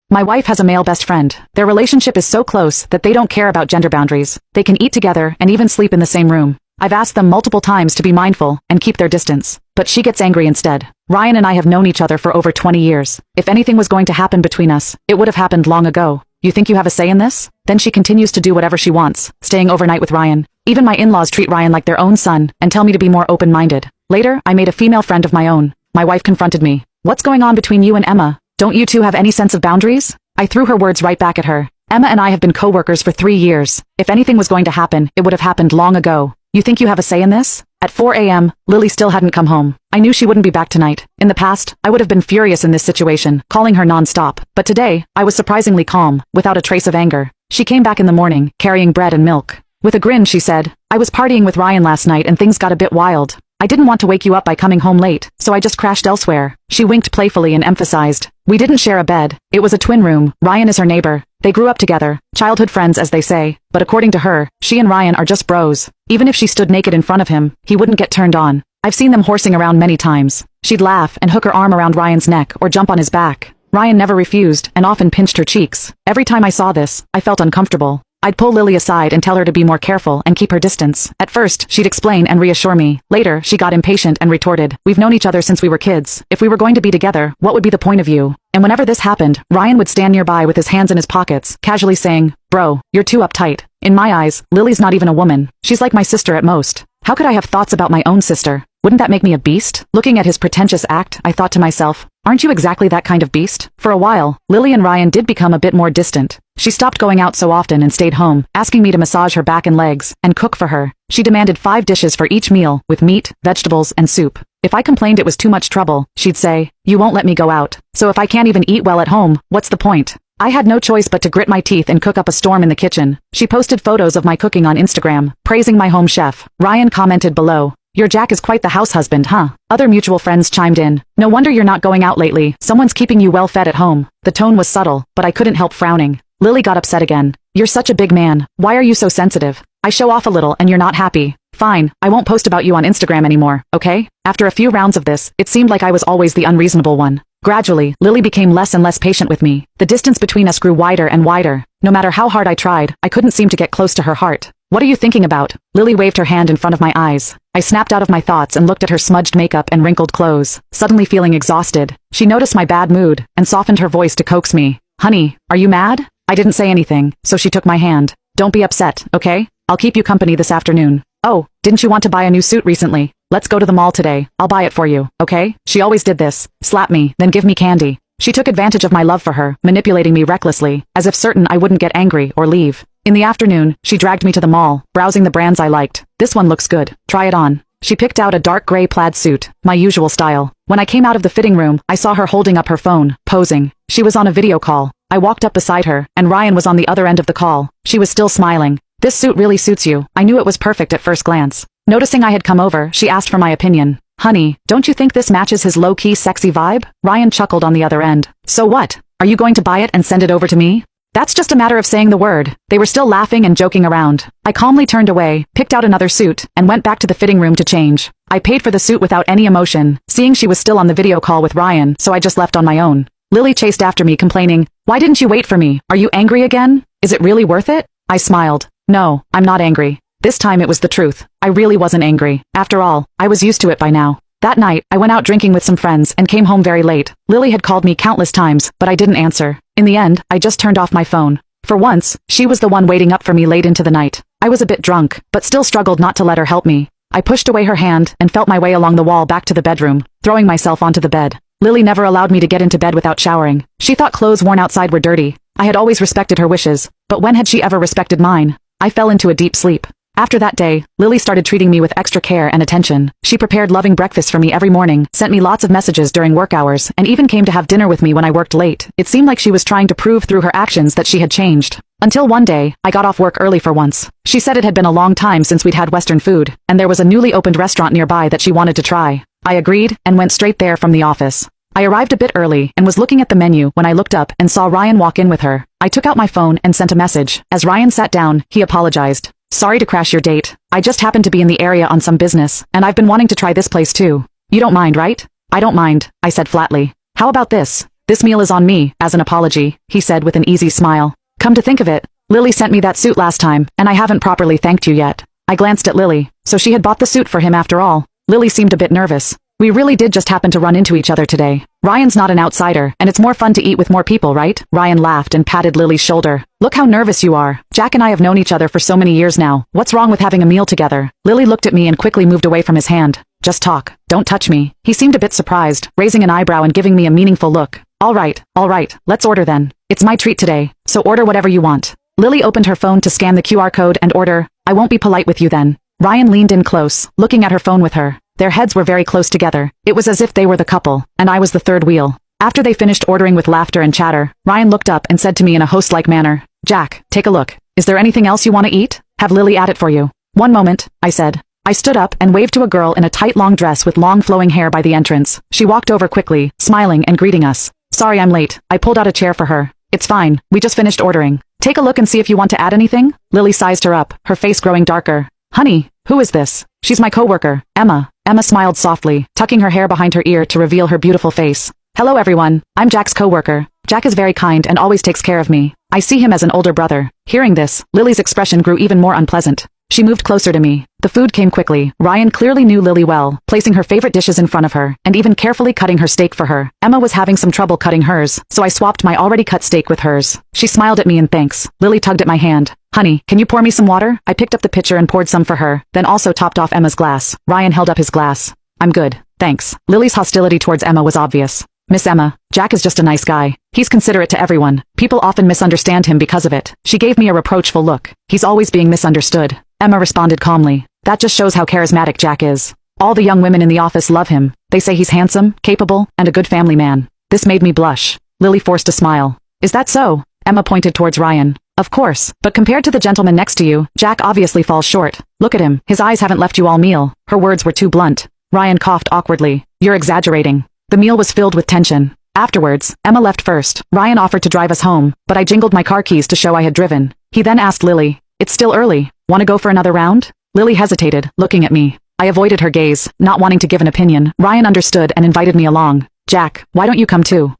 My wife has a male best friend. Their relationship is so close that they don't care about gender boundaries. They can eat together and even sleep in the same room. I've asked them multiple times to be mindful and keep their distance, but she gets angry instead. Ryan and I have known each other for over 20 years. If anything was going to happen between us, it would have happened long ago. You think you have a say in this? Then she continues to do whatever she wants, staying overnight with Ryan. Even my in-laws treat Ryan like their own son and tell me to be more open-minded. Later, I made a female friend of my own. My wife confronted me. What's going on between you and Emma? Don't you two have any sense of boundaries? I threw her words right back at her. Emma and I have been co-workers for 3 years. If anything was going to happen, it would have happened long ago. You think you have a say in this? At 4 a.m., Lily still hadn't come home. I knew she wouldn't be back tonight. In the past, I would have been furious in this situation, calling her non-stop. But today, I was surprisingly calm, without a trace of anger. She came back in the morning, carrying bread and milk. With a grin, she said, I was partying with Ryan last night and things got a bit wild. I didn't want to wake you up by coming home late, so I just crashed elsewhere. She winked playfully and emphasized, we didn't share a bed. It was a twin room. Ryan is her neighbor. They grew up together, childhood friends as they say, but according to her, she and Ryan are just bros. Even if she stood naked in front of him, he wouldn't get turned on. I've seen them horsing around many times. She'd laugh and hook her arm around Ryan's neck or jump on his back. Ryan never refused and often pinched her cheeks. Every time I saw this, I felt uncomfortable. I'd pull Lily aside and tell her to be more careful and keep her distance. At first, she'd explain and reassure me. Later, she got impatient and retorted, we've known each other since we were kids. If we were going to be together, what would be the point of you? And whenever this happened, Ryan would stand nearby with his hands in his pockets, casually saying, bro, you're too uptight. In my eyes, Lily's not even a woman. She's like my sister at most. How could I have thoughts about my own sister? Wouldn't that make me a beast? Looking at his pretentious act, I thought to myself, aren't you exactly that kind of beast? For a while, Lily and Ryan did become a bit more distant. She stopped going out so often and stayed home, asking me to massage her back and legs, and cook for her. She demanded 5 dishes for each meal, with meat, vegetables, and soup. If I complained it was too much trouble, she'd say, you won't let me go out. So if I can't even eat well at home, what's the point? I had no choice but to grit my teeth and cook up a storm in the kitchen. She posted photos of my cooking on Instagram, praising my home chef. Ryan commented below, your Jack is quite the house husband, huh? Other mutual friends chimed in. No wonder you're not going out lately. Someone's keeping you well fed at home. The tone was subtle, but I couldn't help frowning. Lily got upset again. You're such a big man. Why are you so sensitive? I show off a little and you're not happy. Fine, I won't post about you on Instagram anymore, okay? After a few rounds of this, it seemed like I was always the unreasonable one. Gradually, Lily became less and less patient with me. The distance between us grew wider and wider. No matter how hard I tried, I couldn't seem to get close to her heart. What are you thinking about? Lily waved her hand in front of my eyes. I snapped out of my thoughts and looked at her smudged makeup and wrinkled clothes, suddenly feeling exhausted. She noticed my bad mood and softened her voice to coax me. Honey, are you mad? I didn't say anything, so she took my hand. Don't be upset, okay? I'll keep you company this afternoon. Oh, didn't you want to buy a new suit recently? Let's go to the mall today. I'll buy it for you, okay? She always did this. Slap me, then give me candy. She took advantage of my love for her, manipulating me recklessly, as if certain I wouldn't get angry or leave. In the afternoon, she dragged me to the mall, browsing the brands I liked. This one looks good. Try it on. She picked out a dark gray plaid suit, my usual style. When I came out of the fitting room, I saw her holding up her phone, posing. She was on a video call. I walked up beside her, and Ryan was on the other end of the call. She was still smiling. This suit really suits you. I knew it was perfect at first glance. Noticing I had come over, she asked for my opinion. Honey, don't you think this matches his low-key sexy vibe? Ryan chuckled on the other end. So what? Are you going to buy it and send it over to me? That's just a matter of saying the word. They were still laughing and joking around. I calmly turned away, picked out another suit, and went back to the fitting room to change. I paid for the suit without any emotion, seeing she was still on the video call with Ryan, so I just left on my own. Lily chased after me complaining, why didn't you wait for me? Are you angry again? Is it really worth it? I smiled. No, I'm not angry. This time it was the truth. I really wasn't angry. After all, I was used to it by now. That night, I went out drinking with some friends and came home very late. Lily had called me countless times, but I didn't answer. In the end, I just turned off my phone. For once, she was the one waiting up for me late into the night. I was a bit drunk, but still struggled not to let her help me. I pushed away her hand and felt my way along the wall back to the bedroom, throwing myself onto the bed. Lily never allowed me to get into bed without showering. She thought clothes worn outside were dirty. I had always respected her wishes, but when had she ever respected mine? I fell into a deep sleep. After that day, Lily started treating me with extra care and attention. She prepared loving breakfast for me every morning, sent me lots of messages during work hours, and even came to have dinner with me when I worked late. It seemed like she was trying to prove through her actions that she had changed. Until one day, I got off work early for once. She said it had been a long time since we'd had Western food, and there was a newly opened restaurant nearby that she wanted to try. I agreed, and went straight there from the office. I arrived a bit early, and was looking at the menu when I looked up and saw Ryan walk in with her. I took out my phone and sent a message. As Ryan sat down, he apologized. Sorry to crash your date. I just happened to be in the area on some business, and I've been wanting to try this place too. You don't mind, right? I don't mind, I said flatly. How about this? This meal is on me, as an apology, he said with an easy smile. Come to think of it, Lily sent me that suit last time, and I haven't properly thanked you yet. I glanced at Lily. So she had bought the suit for him after all. Lily seemed a bit nervous. We really did just happen to run into each other today. Ryan's not an outsider, and it's more fun to eat with more people, right? Ryan laughed and patted Lily's shoulder. Look how nervous you are. Jack and I have known each other for so many years now. What's wrong with having a meal together? Lily looked at me and quickly moved away from his hand. Just talk. Don't touch me. He seemed a bit surprised, raising an eyebrow and giving me a meaningful look. All right, let's order then. It's my treat today, so order whatever you want. Lily opened her phone to scan the QR code and order. I won't be polite with you then. Ryan leaned in close, looking at her phone with her. Their heads were very close together. It was as if they were the couple, and I was the third wheel. After they finished ordering with laughter and chatter, Ryan looked up and said to me in a host-like manner, Jack, take a look. Is there anything else you want to eat? Have Lily add it for you. One moment, I said. I stood up and waved to a girl in a tight long dress with long flowing hair by the entrance. She walked over quickly, smiling and greeting us. Sorry I'm late. I pulled out a chair for her. It's fine, we just finished ordering. Take a look and see if you want to add anything. Lily sized her up, her face growing darker. Honey, who is this? She's my coworker, Emma. Emma smiled softly, tucking her hair behind her ear to reveal her beautiful face. Hello everyone, I'm Jack's coworker. Jack is very kind and always takes care of me. I see him as an older brother. Hearing this, Lily's expression grew even more unpleasant. She moved closer to me. The food came quickly. Ryan clearly knew Lily well, placing her favorite dishes in front of her, and even carefully cutting her steak for her. Emma was having some trouble cutting hers, so I swapped my already cut steak with hers. She smiled at me in thanks. Lily tugged at my hand. Honey, can you pour me some water? I picked up the pitcher and poured some for her, then also topped off Emma's glass. Ryan held up his glass. I'm good, thanks. Lily's hostility towards Emma was obvious. Miss Emma, Jack is just a nice guy. He's considerate to everyone. People often misunderstand him because of it. She gave me a reproachful look. He's always being misunderstood. Emma responded calmly. That just shows how charismatic Jack is. All the young women in the office love him. They say he's handsome, capable, and a good family man. This made me blush. Lily forced a smile. Is that so? Emma pointed towards Ryan. Of course, but compared to the gentleman next to you, Jack obviously falls short. Look at him. His eyes haven't left you all meal. Her words were too blunt. Ryan coughed awkwardly. You're exaggerating. The meal was filled with tension. Afterwards, Emma left first. Ryan offered to drive us home, but I jingled my car keys to show I had driven. He then asked Lily, it's still early. Want to go for another round? Lily hesitated, looking at me. I avoided her gaze, not wanting to give an opinion. Ryan understood and invited me along. Jack, why don't you come too?